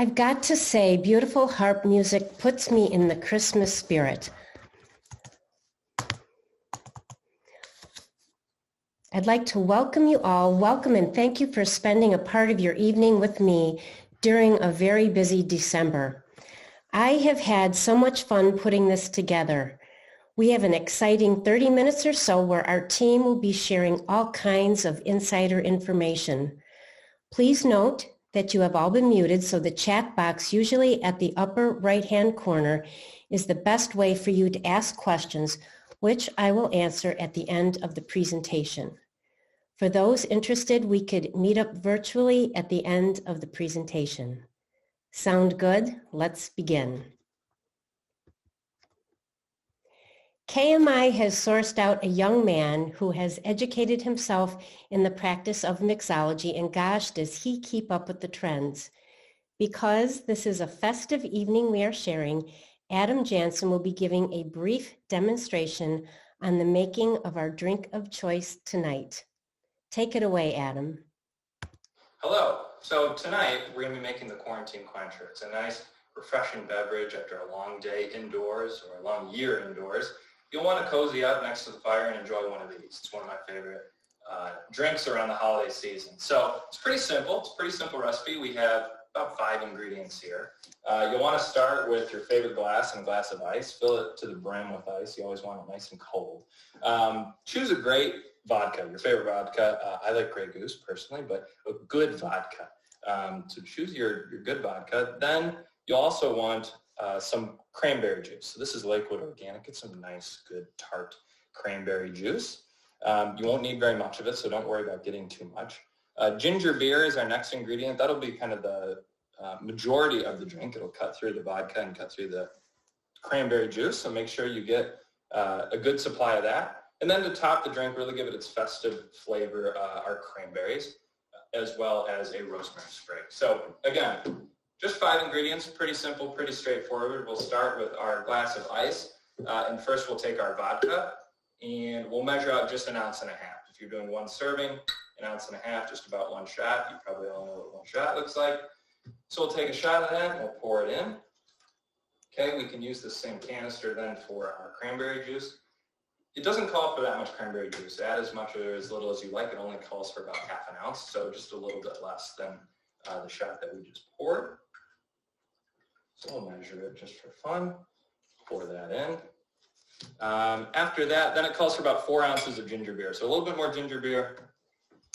I've got to say, beautiful harp music puts me in the Christmas spirit. I'd like to welcome you all. Welcome and thank you for spending a part of your evening with me during a very busy December. I have had so much fun putting this together. We have an exciting 30 minutes or so where our team will be sharing all kinds of insider information. Please note that you have all been muted, so the chat box, usually at the upper right-hand corner, is the best way for you to ask questions, which I will answer at the end of the presentation. For those interested, we could meet up virtually at the end of the presentation. Sound good? Let's begin. KMI has sourced out a young man who has educated himself in the practice of mixology, and gosh, does he keep up with the trends. Because this is a festive evening we are sharing, Adam Jansen will be giving a brief demonstration on the making of our drink of choice tonight. Take it away, Adam. Hello. So tonight we're going to be making the quarantine quencher. It's a nice, refreshing beverage after a long day indoors or a long year indoors. You'll want to cozy up next to the fire and enjoy one of these. It's one of my favorite drinks around the holiday season. So it's pretty simple. It's a pretty simple recipe. We have about 5 ingredients here. You'll want to start with your favorite glass and a glass of ice. Fill it to the brim with ice. You always want it nice and cold. Choose a great vodka, your favorite vodka. I like Grey Goose personally, but a good vodka. So choose your good vodka. Then you'll also want some cranberry juice. So this is liquid organic. It's some nice, good, tart cranberry juice. You won't need very much of it, so don't worry about getting too much. Ginger beer is our next ingredient. That'll be kind of the majority of the drink. It'll cut through the vodka and cut through the cranberry juice, so make sure you get a good supply of that. And then to top the drink, really give it its festive flavor, are cranberries, as well as a rosemary sprig. So again, just 5 ingredients, pretty simple, pretty straightforward. We'll start with our glass of ice, and first we'll take our vodka, and we'll measure out just 1.5 ounces. If you're doing 1 serving, 1.5 ounces, just about 1 shot. You probably all know what 1 shot looks like. So we'll take a shot of that, and we'll pour it in. Okay, we can use the same canister then for our cranberry juice. It doesn't call for that much cranberry juice. Add as much or as little as you like. It only calls for about 1/2 ounce, so just a little bit less than the shot that we just poured. So we'll measure it just for fun. Pour that in. After that, then it calls for about 4 ounces of ginger beer. So a little bit more ginger beer.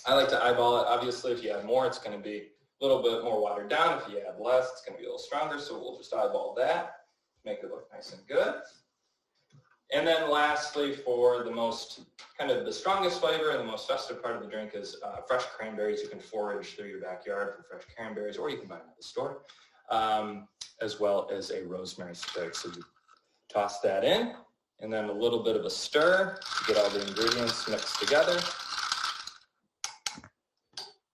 I like to eyeball it. Obviously, if you add more, it's going to be a little bit more watered down. If you add less, it's going to be a little stronger. So we'll just eyeball that, make it look nice and good. And then lastly, for the most, kind of the strongest flavor and the most festive part of the drink is fresh cranberries. You can forage through your backyard for fresh cranberries, or you can buy them at the store, as well as a rosemary sprig. So you toss that in, and then a little bit of a stir to get all the ingredients mixed together.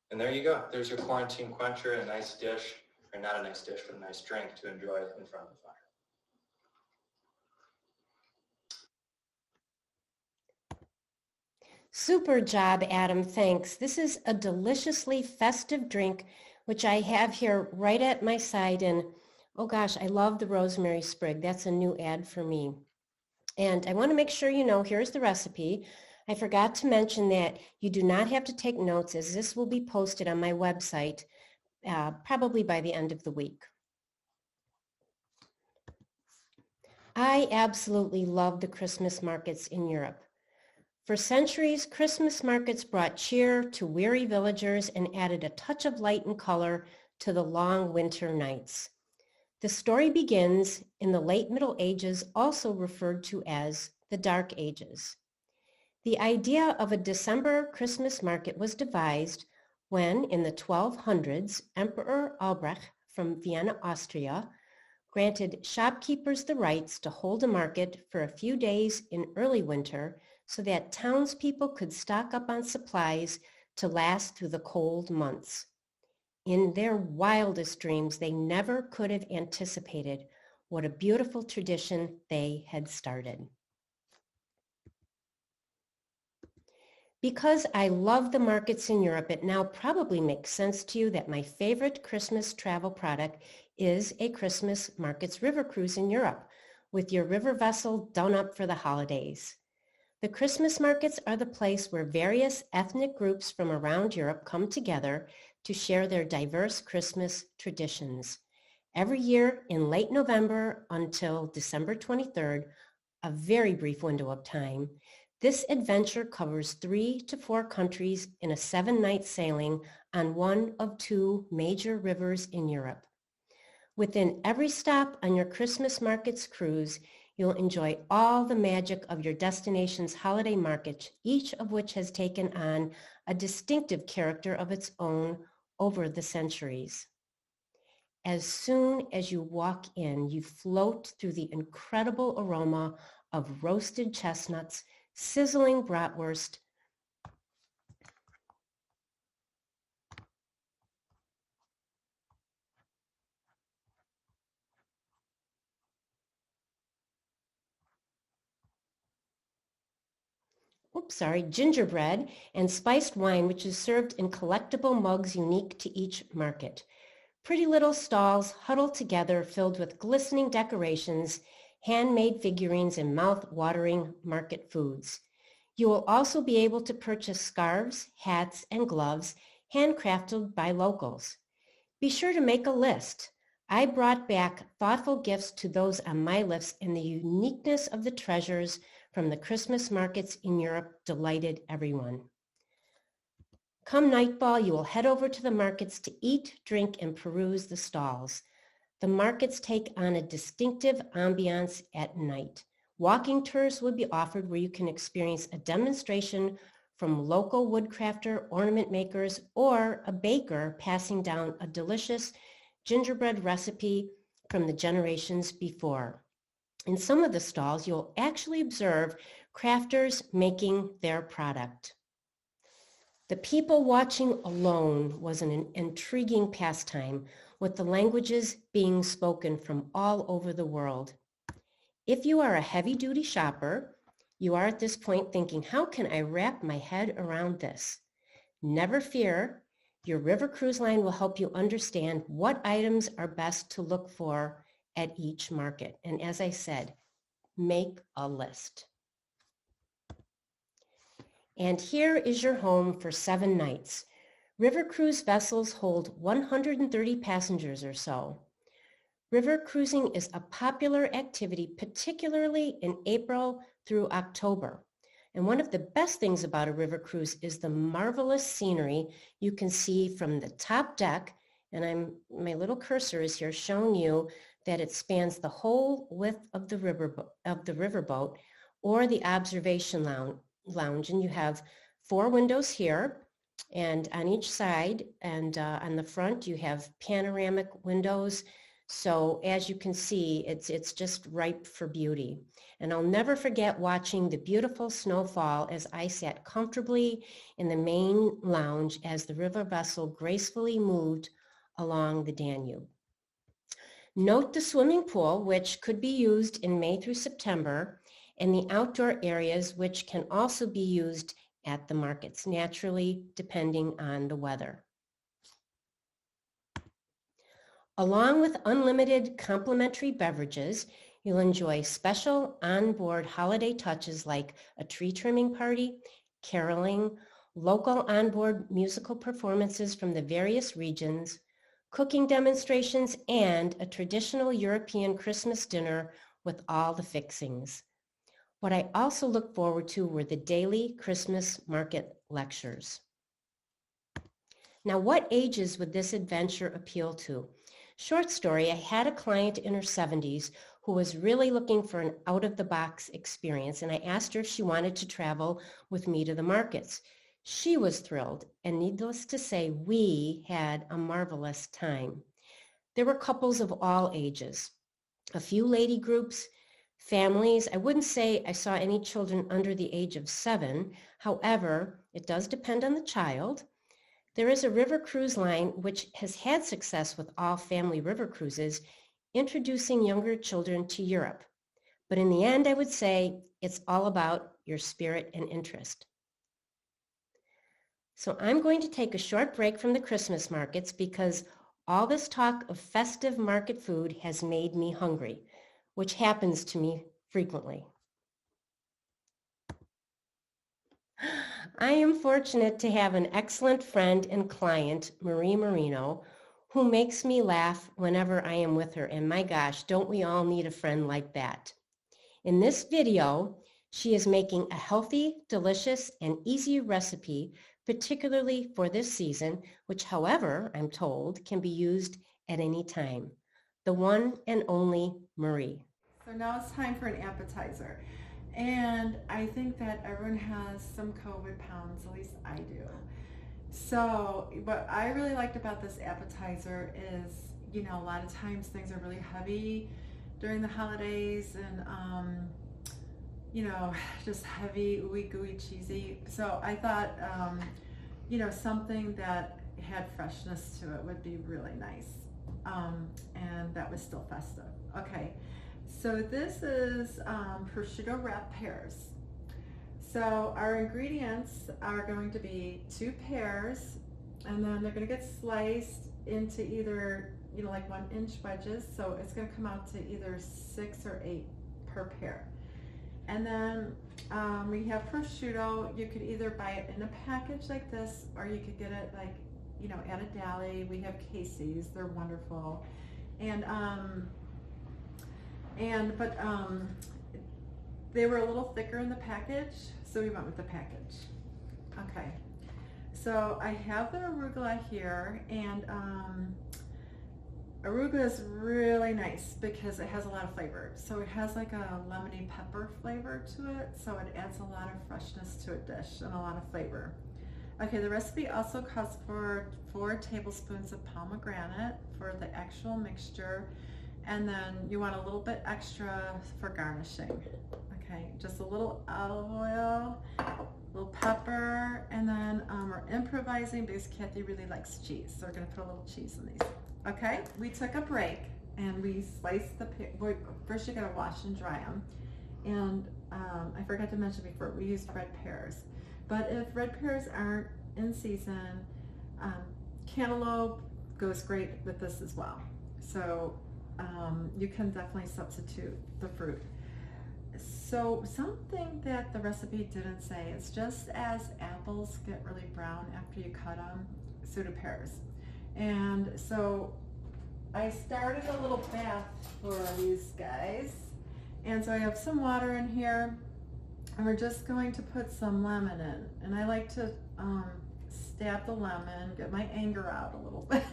And there you go. There's your quarantine quencher, a nice dish, or not a nice dish, but a nice drink to enjoy in front of the fire. Super job, Adam. Thanks. This is a deliciously festive drink, which I have here right at my side. And oh gosh, I love the rosemary sprig. That's a new ad for me. And I want to make sure you know, here's the recipe. I forgot to mention that you do not have to take notes, as this will be posted on my website probably by the end of the week. I absolutely love the Christmas markets in Europe. For centuries, Christmas markets brought cheer to weary villagers and added a touch of light and color to the long winter nights. The story begins in the late Middle Ages, also referred to as the Dark Ages. The idea of a December Christmas market was devised when, in the 1200s, Emperor Albrecht from Vienna, Austria, granted shopkeepers the rights to hold a market for a few days in early winter so that townspeople could stock up on supplies to last through the cold months. In their wildest dreams, they never could have anticipated what a beautiful tradition they had started. Because I love the markets in Europe, it now probably makes sense to you that my favorite Christmas travel product is a Christmas markets river cruise in Europe with your river vessel done up for the holidays. The Christmas markets are the place where various ethnic groups from around Europe come together to share their diverse Christmas traditions. Every year in late November until December 23rd, a very brief window of time, this adventure covers 3 to 4 countries in a 7-night sailing on one of 2 major rivers in Europe. Within every stop on your Christmas markets cruise, you'll enjoy all the magic of your destination's holiday market, each of which has taken on a distinctive character of its own over the centuries. As soon as you walk in, you float through the incredible aroma of roasted chestnuts, sizzling bratwurst, gingerbread, and spiced wine, which is served in collectible mugs unique to each market. Pretty little stalls huddled together filled with glistening decorations, handmade figurines, and mouth-watering market foods. You will also be able to purchase scarves, hats, and gloves handcrafted by locals. Be sure to make a list. I brought back thoughtful gifts to those on my list, and the uniqueness of the treasures from the Christmas markets in Europe delighted everyone. Come nightfall, you will head over to the markets to eat, drink, and peruse the stalls. The markets take on a distinctive ambiance at night. Walking tours will be offered where you can experience a demonstration from local woodcrafter, ornament makers, or a baker passing down a delicious gingerbread recipe from the generations before. In some of the stalls, you'll actually observe crafters making their product. The people watching alone was an intriguing pastime, with the languages being spoken from all over the world. If you are a heavy-duty shopper, you are at this point thinking, how can I wrap my head around this? Never fear, your river cruise line will help you understand what items are best to look for at each market. And as I said, make a list. And here is your home for 7 nights. River cruise vessels hold 130 passengers or so. River cruising is a popular activity, particularly in April through October. And one of the best things about a river cruise is the marvelous scenery you can see from the top deck, and my little cursor is here showing you that it spans the whole width of the riverboat or the observation lounge. And you have 4 windows here, and on each side, and on the front you have panoramic windows. So as you can see, it's just ripe for beauty. And I'll never forget watching the beautiful snowfall as I sat comfortably in the main lounge as the river vessel gracefully moved along the Danube. Note the swimming pool, which could be used in May through September, and the outdoor areas, which can also be used at the markets, naturally depending on the weather. Along with unlimited complimentary beverages, you'll enjoy special onboard holiday touches like a tree trimming party, caroling, local onboard musical performances from the various regions, cooking demonstrations, and a traditional European Christmas dinner with all the fixings. What I also look forward to were the daily Christmas market lectures. Now, what ages would this adventure appeal to? Short story, I had a client in her 70s who was really looking for an out-of-the-box experience, and I asked her if she wanted to travel with me to the markets. She was thrilled, and needless to say, we had a marvelous time. There were couples of all ages, a few lady groups, families. I wouldn't say I saw any children under the age of 7. However, it does depend on the child. There is a river cruise line which has had success with all family river cruises, introducing younger children to Europe. But in the end, I would say it's all about your spirit and interest. So I'm going to take a short break from the Christmas markets because all this talk of festive market food has made me hungry, which happens to me frequently. I am fortunate to have an excellent friend and client, Marie Marino, who makes me laugh whenever I am with her. And my gosh, don't we all need a friend like that? In this video, she is making a healthy, delicious, and easy recipe, particularly for this season, which, however, I'm told, can be used at any time. The one and only Marie. So now it's time for an appetizer. And I think that everyone has some COVID pounds, at least I do. So what I really liked about this appetizer is, a lot of times things are really heavy during the holidays and, just heavy, ooey gooey, cheesy. So I thought, something that had freshness to it would be really nice. And that was still festive. Okay. So this is prosciutto wrapped pears. So our ingredients are going to be 2 pears, and then they're going to get sliced into either, like 1-inch wedges. So it's going to come out to either 6 or 8 per pear. And then we have prosciutto. You could either buy it in a package like this, or you could get it like, at a deli. We have Casey's. They're wonderful. But they were a little thicker in the package, so we went with the package. Okay, so I have the arugula here, and arugula is really nice because it has a lot of flavor. So it has like a lemony pepper flavor to it, so it adds a lot of freshness to a dish and a lot of flavor. Okay, the recipe also calls for 4 tablespoons of pomegranate for the actual mixture. And then you want a little bit extra for garnishing. Okay, just a little olive oil, a little pepper, and then we're improvising because Kathy really likes cheese, so we're gonna put a little cheese in these. Okay, we took a break and we sliced the pears. First you gotta wash and dry them. And I forgot to mention before, we used red pears. But if red pears aren't in season, cantaloupe goes great with this as well. So you can definitely substitute the fruit. So something that the recipe didn't say is just as apples get really brown after you cut them, so do pears. And so I started a little bath for these guys. And so I have some water in here, and we're just going to put some lemon in. And I like to stab the lemon, get my anger out a little bit.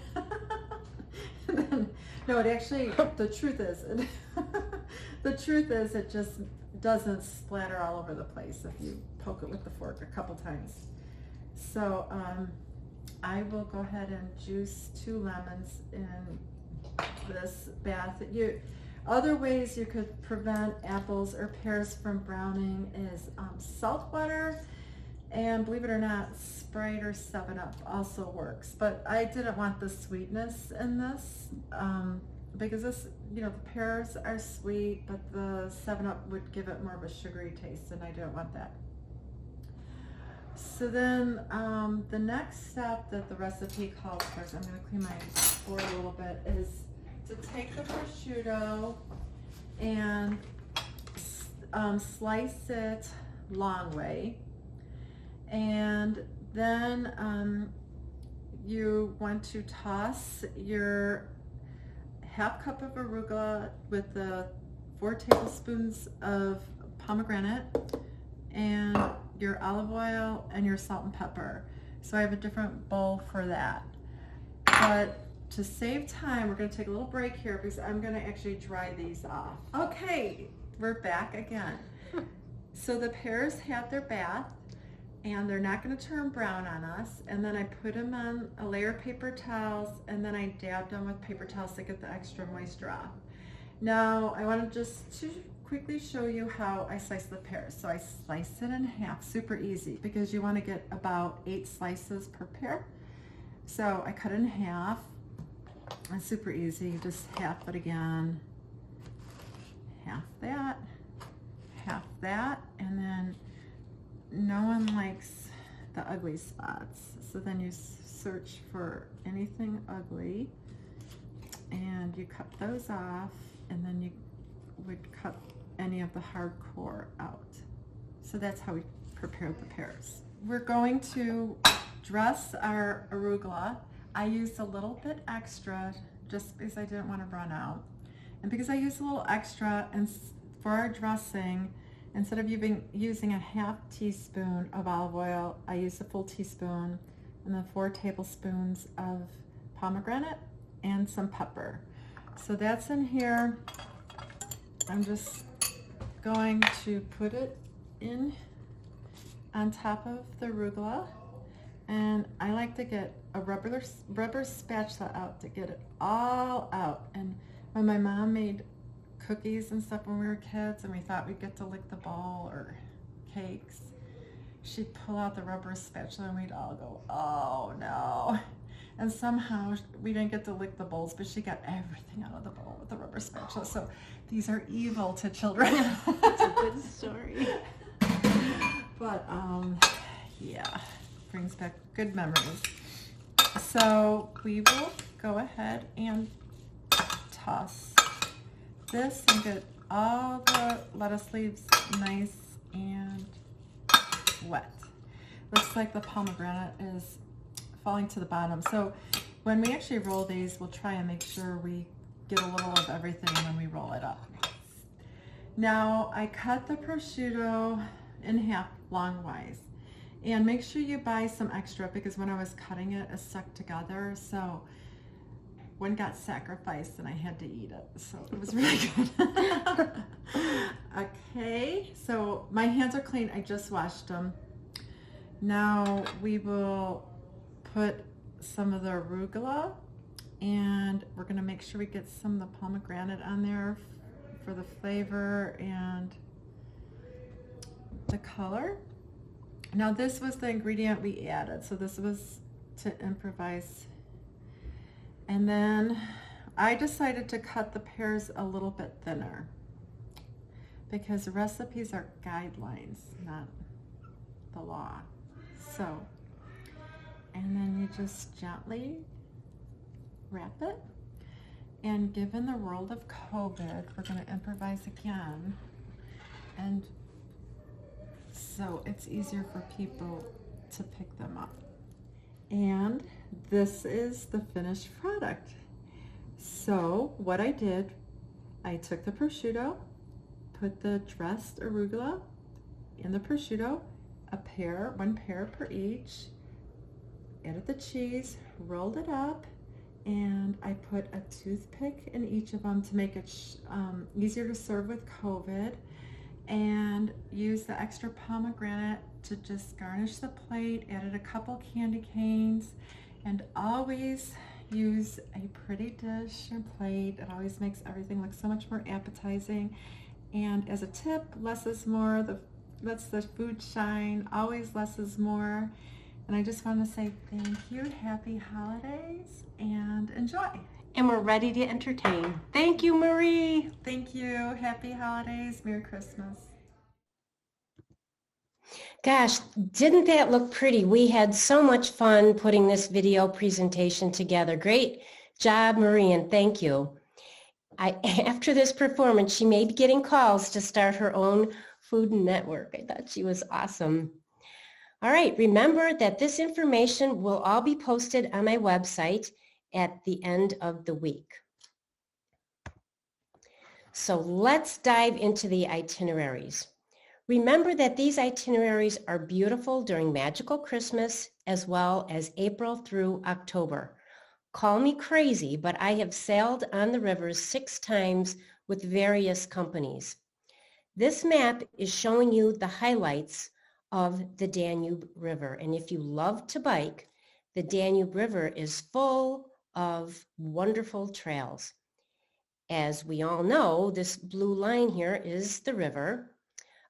No, it actually, the truth is, it just doesn't splatter all over the place if you poke it with the fork a couple times. So I will go ahead and juice 2 lemons in this bath. Other ways you could prevent apples or pears from browning is salt water. And believe it or not, Sprite or 7-Up also works. But I didn't want the sweetness in this because this, the pears are sweet, but the 7-Up would give it more of a sugary taste, and I didn't want that. So then the next step that the recipe calls for, so I'm going to clean my board a little bit, is to take the prosciutto and slice it long way. And then you want to toss your ½ cup of arugula with the 4 tablespoons of pomegranate and your olive oil and your salt and pepper. So I have a different bowl for that. But to save time, we're going to take a little break here because I'm going to actually dry these off. Okay, we're back again. So the pears had their bath, and they're not going to turn brown on us. And then I put them on a layer of paper towels, and then I dabbed them with paper towels to get the extra moisture off. Now I want to just quickly show you how I slice the pears. So I slice it in half, super easy, because you want to get about 8 slices per pear. So I cut it in half. It's super easy, just half it again, half that, and then no one likes the ugly spots. So then you search for anything ugly and you cut those off, and then you would cut any of the hardcore out. So that's how we prepared the pears. We're going to dress our arugula. I used a little bit extra just because I didn't want to run out. And because I used a little extra, and for our dressing, instead of using a half teaspoon of olive oil, I used a full teaspoon, and then 4 tablespoons of pomegranate and some pepper. So that's in here. I'm just going to put it in on top of the arugula, and I like to get a rubber spatula out to get it all out. And when my mom made cookies and stuff when we were kids and we thought we'd get to lick the bowl, or cakes, she'd pull out the rubber spatula and we'd all go, oh no. And somehow we didn't get to lick the bowls, but she got everything out of the bowl with the rubber spatula. So these are evil to children. It's a good story. But yeah, brings back good memories. So we will go ahead and toss this and get all the lettuce leaves nice and wet. Looks like the pomegranate is falling to the bottom. So when we actually roll these, we'll try and make sure we get a little of everything when we roll it up. Now I cut the prosciutto in half longwise, and make sure you buy some extra, because when I was cutting it, it stuck together. So one got sacrificed and I had to eat it. So it was really good. Okay, so my hands are clean. I just washed them. Now we will put some of the arugula, and we're going to make sure we get some of the pomegranate on there for the flavor and the color. Now this was the ingredient we added, so this was to improvise. And then I decided to cut the pears a little bit thinner, because recipes are guidelines, not the law. So, and then you just gently wrap it. And given the world of COVID, we're going to improvise again. And so it's easier for people to pick them up. And this is the finished product. So what I did, I took the prosciutto, put the dressed arugula in the prosciutto, one pair per each, added the cheese, rolled it up, and I put a toothpick in each of them to make it easier to serve with COVID, and used the extra pomegranate to just garnish the plate, added a couple candy canes, and always use a pretty dish or plate. It always makes everything look so much more appetizing. And as a tip, less is more, lets the food shine, always less is more. And I just want to say thank you, happy holidays, and enjoy. And we're ready to entertain. Thank you, Marie. Thank you, happy holidays, Merry Christmas. Gosh, didn't that look pretty? We had so much fun putting this video presentation together. Great job, Marie, and thank you. After this performance, she may be getting calls to start her own food network. I thought she was awesome. All right, remember that this information will all be posted on my website at the end of the week. So let's dive into the itineraries. Remember that these itineraries are beautiful during Magical Christmas as well as April through October. Call me crazy, but I have sailed on the rivers 6 times with various companies. This map is showing you the highlights of the Danube River. And if you love to bike, the Danube River is full of wonderful trails. As we all know, this blue line here is the river.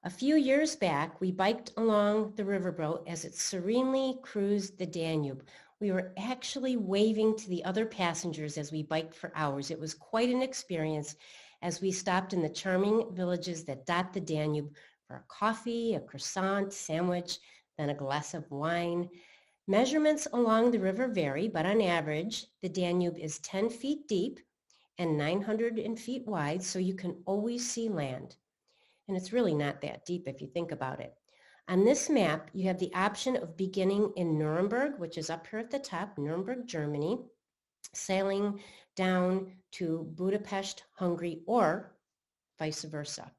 A few years back, we biked along the riverboat as it serenely cruised the Danube. We were actually waving to the other passengers as we biked for hours. It was quite an experience as we stopped in the charming villages that dot the Danube for a coffee, a croissant, sandwich. then a glass of wine. Measurements along the river vary, but on average, the Danube is 10 feet deep and 900 feet wide, so you can always see land. And it's really not that deep if you think about it. On this map, you have the option of beginning in Nuremberg, which is up here at the top, Nuremberg, Germany, sailing down to Budapest, Hungary, or vice versa.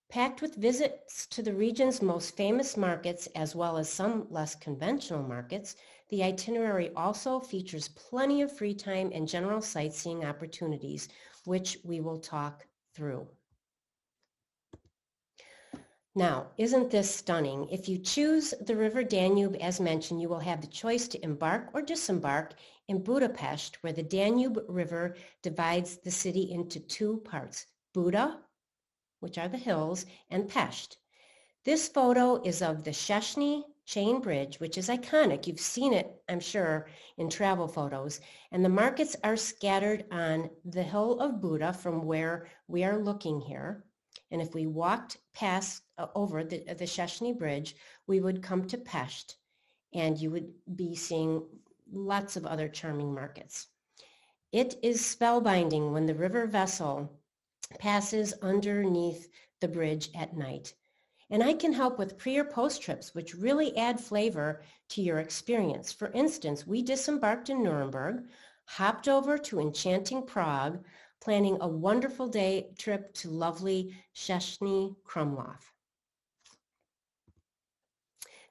Packed with visits to the region's most famous markets, as well as some less conventional markets, the itinerary also features plenty of free time and general sightseeing opportunities, which we will talk through. Now, isn't this stunning? If you choose the River Danube, as mentioned, you will have the choice to embark or disembark in Budapest, where the Danube River divides the city into two parts, Buda, which are the hills, and Pest. This photo is of the Szesny Chain Bridge, which is iconic. You've seen it, I'm sure, in travel photos. And the markets are scattered on the hill of Buda from where we are looking here. And if we walked past over the Szesny Bridge, we would come to Pest, and you would be seeing lots of other charming markets. It is spellbinding when the river vessel passes underneath the bridge at night. And I can help with pre or post trips, which really add flavor to your experience. For instance, we disembarked in Nuremberg, hopped over to enchanting Prague, planning a wonderful day trip to lovely Szesny Krumlov.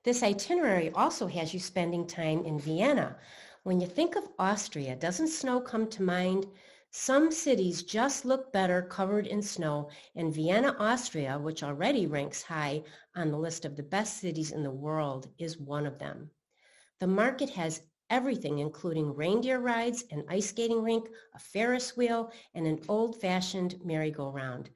This itinerary also has you spending time in Vienna. When you think of Austria, doesn't snow come to mind? Some cities just look better covered in snow, and Vienna, Austria, which already ranks high on the list of the best cities in the world, is one of them. The market has everything, including reindeer rides, an ice skating rink, a Ferris wheel, and an old-fashioned merry-go-round.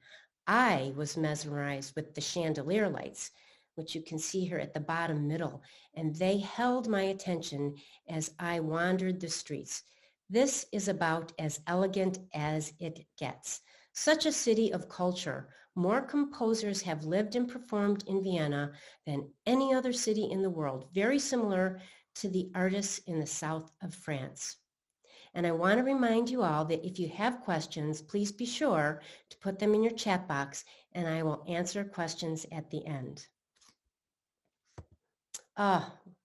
I was mesmerized with the chandelier lights, which you can see here at the bottom middle, and they held my attention as I wandered the streets. This is about as elegant as it gets. Such a city of culture. More composers have lived and performed in Vienna than any other city in the world, very similar to the artists in the south of France. And I want to remind you all that if you have questions, please be sure to put them in your chat box, and I will answer questions at the end.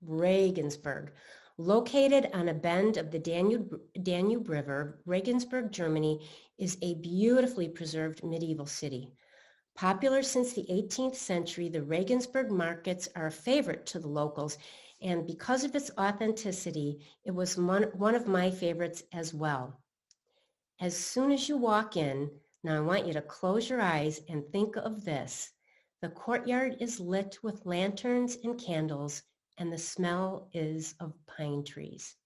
Regensburg. Located on a bend of the Danube River, Regensburg, Germany is a beautifully preserved medieval city. Popular since the 18th century, the Regensburg markets are a favorite to the locals, and because of its authenticity, it was one of my favorites as well. As soon as you walk in, now I want you to close your eyes and think of this. The courtyard is lit with lanterns and candles, and the smell is of pine trees.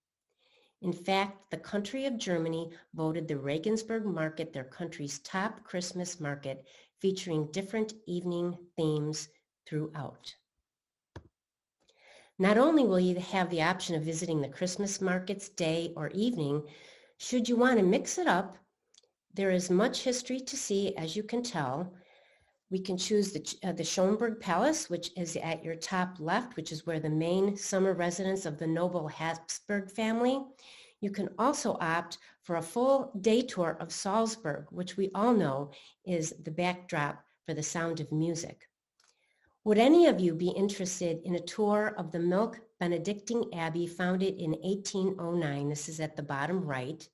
In fact, the country of Germany voted the Regensburg market their country's top Christmas market, featuring different evening themes throughout. Not only will you have the option of visiting the Christmas markets day or evening, should you want to mix it up, there is much history to see, as you can tell. We can choose the Schönberg Palace, which is at your top left, which is where the main summer residence of the noble Habsburg family. You can also opt for a full day tour of Salzburg, which we all know is the backdrop for The Sound of Music. Would any of you be interested in a tour of the Milk Benedictine Abbey, founded in 1809? This is at the bottom right.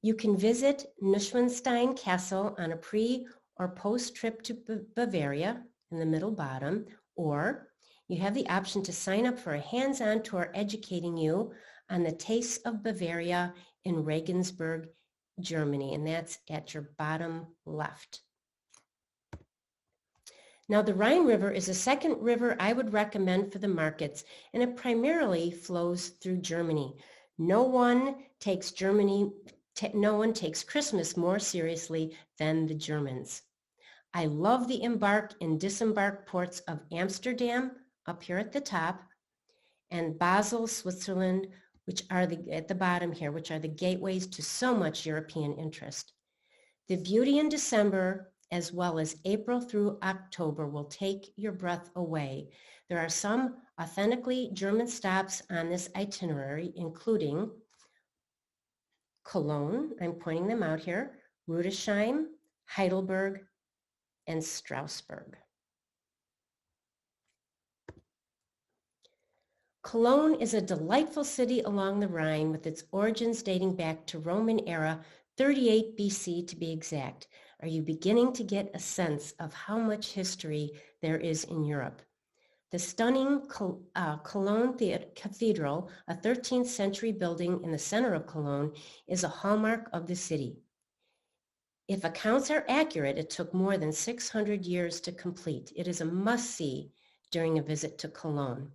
You can visit Neuschwanstein Castle on a pre- or post-trip to Bavaria in the middle bottom, or you have the option to sign up for a hands-on tour educating you on the tastes of Bavaria in Regensburg, Germany, and that's at your bottom left. Now, the Rhine River is a second river I would recommend for the markets, and it primarily flows through Germany. No one takes Christmas more seriously than the Germans. I love the embark and disembark ports of Amsterdam, up here at the top, and Basel, Switzerland, which are at the bottom here, which are the gateways to so much European interest. The beauty in December as well as April through October will take your breath away. There are some authentically German stops on this itinerary, including Cologne, I'm pointing them out here, Rudesheim, Heidelberg, and Strasbourg. Cologne is a delightful city along the Rhine with its origins dating back to Roman era, 38 BC to be exact. Are you beginning to get a sense of how much history there is in Europe? The stunning Cologne Cathedral, a 13th century building in the center of Cologne, is a hallmark of the city. If accounts are accurate, it took more than 600 years to complete. It is a must-see during a visit to Cologne.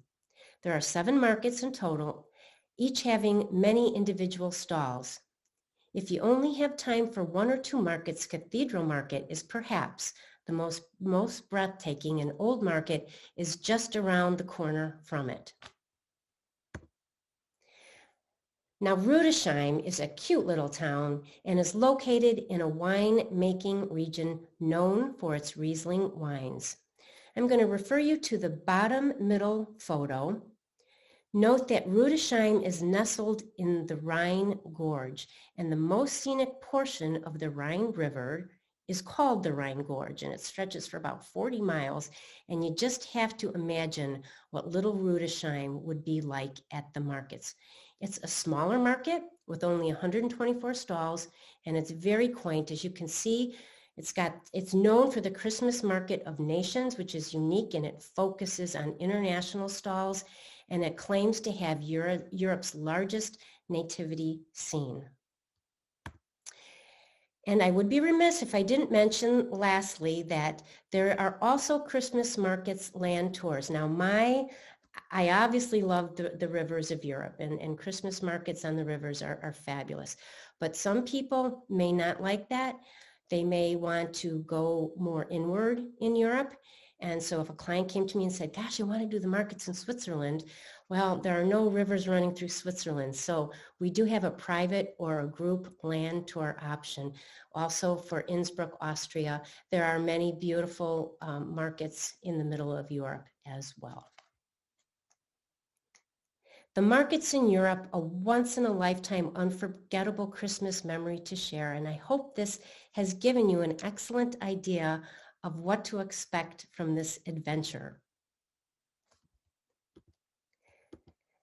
There are 7 markets in total, each having many individual stalls. If you only have time for 1 or 2 markets, Cathedral Market is perhaps the most breathtaking, and Old Market is just around the corner from it. Now, Rudesheim is a cute little town and is located in a wine-making region known for its Riesling wines. I'm going to refer you to the bottom middle photo. Note that Rudesheim is nestled in the Rhine Gorge, and the most scenic portion of the Rhine River is called the Rhine Gorge, and it stretches for about 40 miles, and you just have to imagine what little Rudesheim would be like at the markets. It's a smaller market with only 124 stalls, and it's very quaint. As you can see, it's known for the Christmas Market of Nations, which is unique, and it focuses on international stalls, and it claims to have Europe's largest nativity scene. And I would be remiss if I didn't mention lastly that there are also Christmas markets land tours. Now I obviously love the rivers of Europe, and Christmas markets on the rivers are fabulous. But some people may not like that. They may want to go more inward in Europe. And so if a client came to me and said, gosh, I want to do the markets in Switzerland, well, there are no rivers running through Switzerland. So we do have a private or a group land tour option. Also for Innsbruck, Austria, there are many beautiful markets in the middle of Europe as well. The markets in Europe, a once-in-a-lifetime unforgettable Christmas memory to share, and I hope this has given you an excellent idea of what to expect from this adventure.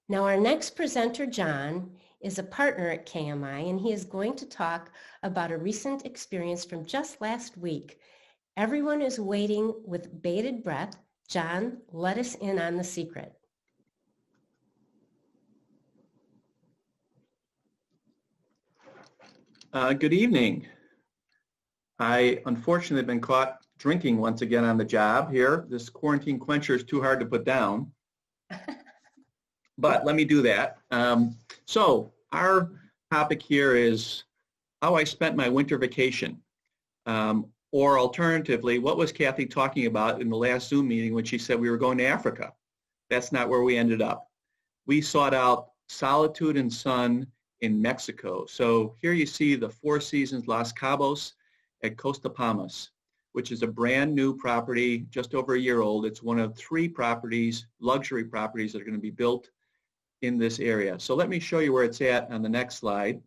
Now our next presenter, John, is a partner at KMI, and he is going to talk about a recent experience from just last week. Everyone is waiting with bated breath. John, let us in on the secret. Good evening. I unfortunately have been caught drinking once again on the job here. This quarantine quencher is too hard to put down, but let me do that. So our topic here is how I spent my winter vacation, or alternatively, what was Kathy talking about in the last Zoom meeting when she said we were going to Africa? That's not where we ended up. We sought out solitude and sun in Mexico. So here you see the Four Seasons Los Cabos at Costa Palmas, which is a brand new property, just over a year old. It's one of 3 properties, luxury properties, that are going to be built in this area. So let me show you where it's at on the next slide.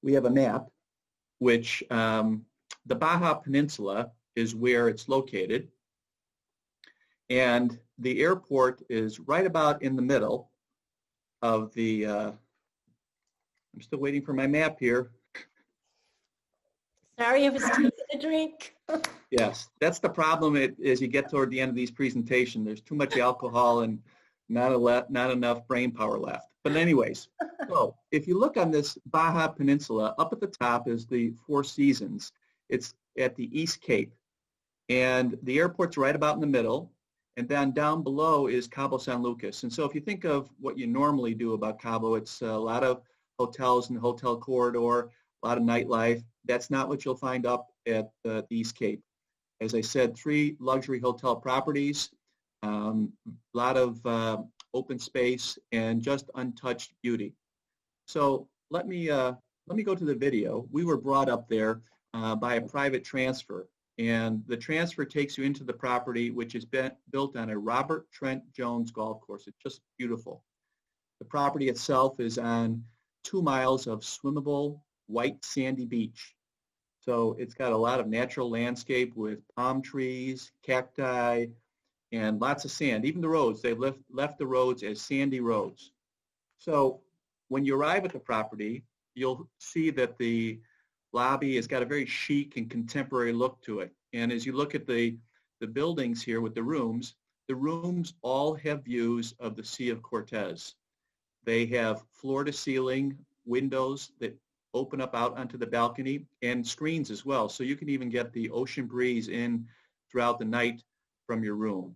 We have a map, which the Baja Peninsula is where it's located. And the airport is right about in the middle of the, I'm still waiting for my map here. Sorry, I was taking a drink. Yes, that's the problem as you get toward the end of these presentations. There's too much alcohol and not enough brain power left. But anyways, so if you look on this Baja Peninsula, up at the top is the Four Seasons. It's at the East Cape. And the airport's right about in the middle. And then down below is Cabo San Lucas. And so if you think of what you normally do about Cabo, it's a lot of hotels in the hotel corridor, a lot of nightlife. That's not what you'll find up at the East Cape. As I said, 3 luxury hotel properties, a lot of open space, and just untouched beauty. So let me go to the video. We were brought up there by a private transfer. And the transfer takes you into the property, which is built on a Robert Trent Jones golf course. It's just beautiful. The property itself is on 2 miles of swimmable white sandy beach. So it's got a lot of natural landscape with palm trees, cacti, and lots of sand. Even the roads, they've left the roads as sandy roads. So when you arrive at the property, you'll see that the lobby has got a very chic and contemporary look to it. And as you look at the buildings here with the rooms all have views of the Sea of Cortez. They have floor-to-ceiling windows that open up out onto the balcony and screens as well. So you can even get the ocean breeze in throughout the night from your room.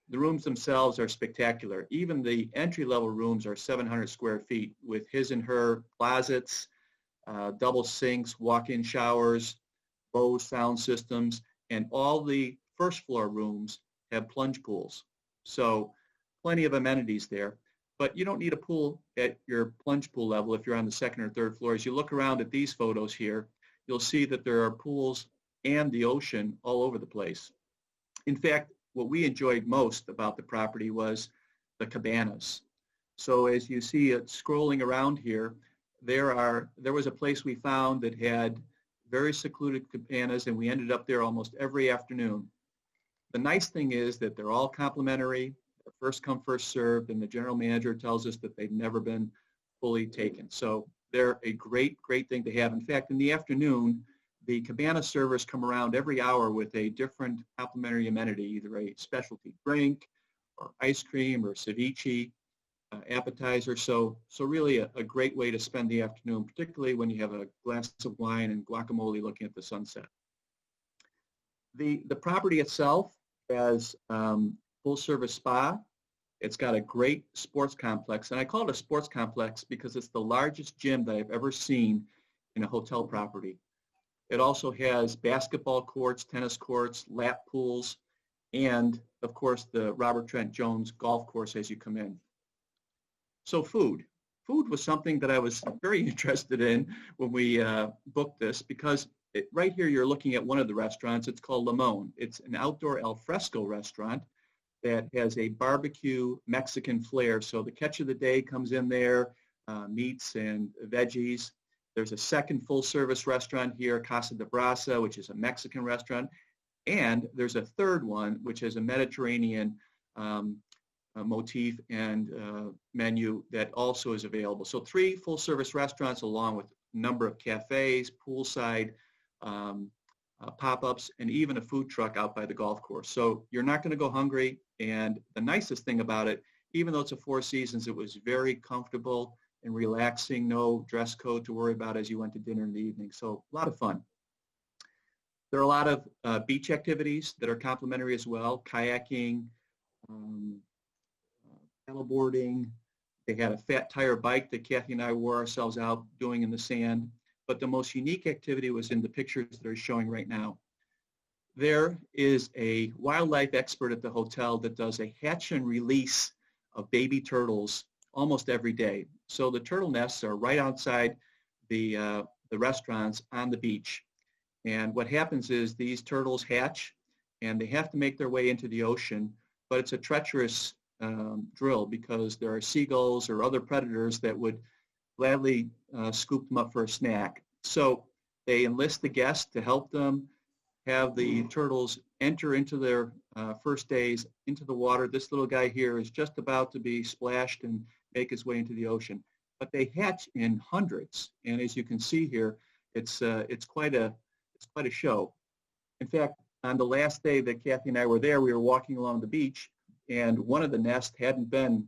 The rooms themselves are spectacular. Even the entry-level rooms are 700 square feet with his and her closets, double sinks, walk-in showers, Bose sound systems, and all the first floor rooms have plunge pools. So plenty of amenities there. But you don't need a pool at your plunge pool level if you're on the second or third floor. As you look around at these photos here, you'll see that there are pools and the ocean all over the place. In fact, what we enjoyed most about the property was the cabanas. So as you see it scrolling around here, there was a place we found that had very secluded cabanas, and we ended up there almost every afternoon. The nice thing is that they're all complimentary, they're first come, first served, and the general manager tells us that they've never been fully taken. So they're a great, great thing to have. In fact, in the afternoon, the cabana servers come around every hour with a different complimentary amenity, either a specialty drink or ice cream or ceviche, appetizer. So really a great way to spend the afternoon, particularly when you have a glass of wine and guacamole looking at the sunset. The property itself has full service spa. It's got a great sports complex, and I call it a sports complex because it's the largest gym that I've ever seen in a hotel property. It also has basketball courts, tennis courts, lap pools, and of course the Robert Trent Jones golf course as you come in. So food. Food was something that I was very interested in when we booked this because right here you're looking at one of the restaurants. It's called Limon. It's an outdoor al fresco restaurant that has a barbecue Mexican flair. So the catch of the day comes in there, meats and veggies. There's a second full-service restaurant here, Casa de Brasa, which is a Mexican restaurant. And there's a third one, which is a Mediterranean motif and menu that also is available. So 3 full-service restaurants along with a number of cafes, poolside pop-ups, and even a food truck out by the golf course. So you're not going to go hungry. And the nicest thing about it, even though it's a 4 Seasons, it was very comfortable and relaxing, no dress code to worry about as you went to dinner in the evening. So a lot of fun. There are a lot of beach activities that are complimentary as well, kayaking, paddleboarding. They had a fat tire bike that Kathy and I wore ourselves out doing in the sand. But the most unique activity was in the pictures that are showing right now. There is a wildlife expert at the hotel that does a hatch and release of baby turtles almost every day. So the turtle nests are right outside the restaurants on the beach. And what happens is these turtles hatch and they have to make their way into the ocean, but it's a treacherous drill because there are seagulls or other predators that would gladly scoop them up for a snack. So they enlist the guests to help them have the turtles enter into their first days into the water. This little guy here is just about to be splashed and make his way into the ocean. But they hatch in hundreds, and as you can see here, it's quite a show. In fact, on the last day that Kathy and I were there, we were walking along the beach, and one of the nests hadn't been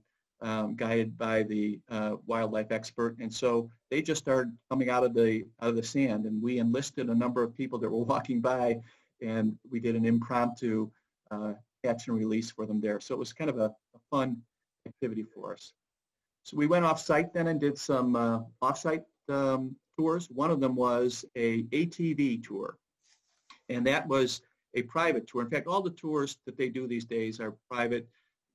guided by the wildlife expert, and so they just started coming out of the sand, and we enlisted a number of people that were walking by, and we did an impromptu catch and release for them there. So it was kind of a fun activity for us. So we went off-site then and did some off-site tours. One of them was a ATV tour, and that was a private tour. In fact, all the tours that they do these days are private,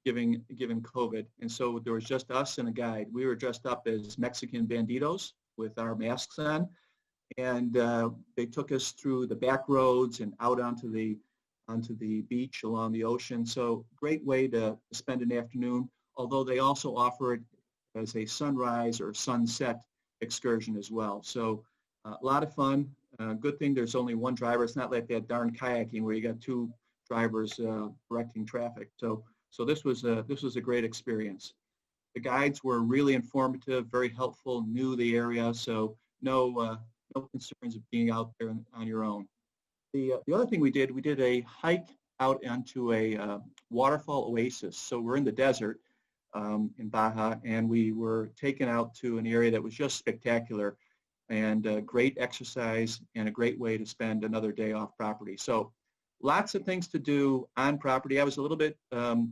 given COVID. And so there was just us and a guide. We were dressed up as Mexican banditos with our masks on, and they took us through the back roads and out onto the beach along the ocean. So great way to spend an afternoon, although they also offer it as a sunrise or sunset excursion as well. So a lot of fun. Good thing there's only one driver. It's not like that darn kayaking where you got two drivers directing traffic. So this was a great experience. The guides were really informative, very helpful, knew the area, so no concerns of being out there on your own. The other thing we did a hike out onto a waterfall oasis. So we're in the desert in Baja, and we were taken out to an area that was just spectacular and great exercise and a great way to spend another day off property. So lots of things to do on property. I was a little bit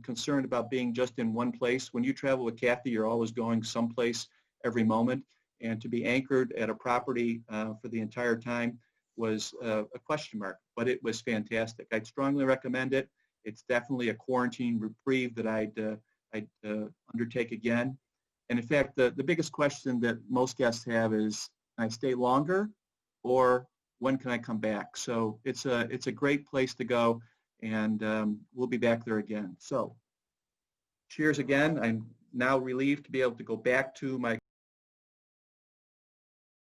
concerned about being just in one place. When you travel with Kathy, you're always going someplace every moment, and to be anchored at a property for the entire time was a question mark, but it was fantastic. I'd strongly recommend it. It's definitely a quarantine reprieve that I'd undertake again. And in fact, the biggest question that most guests have is, can I stay longer, or when can I come back? So it's a great place to go, and we'll be back there again. So cheers again. I'm now relieved to be able to go back to my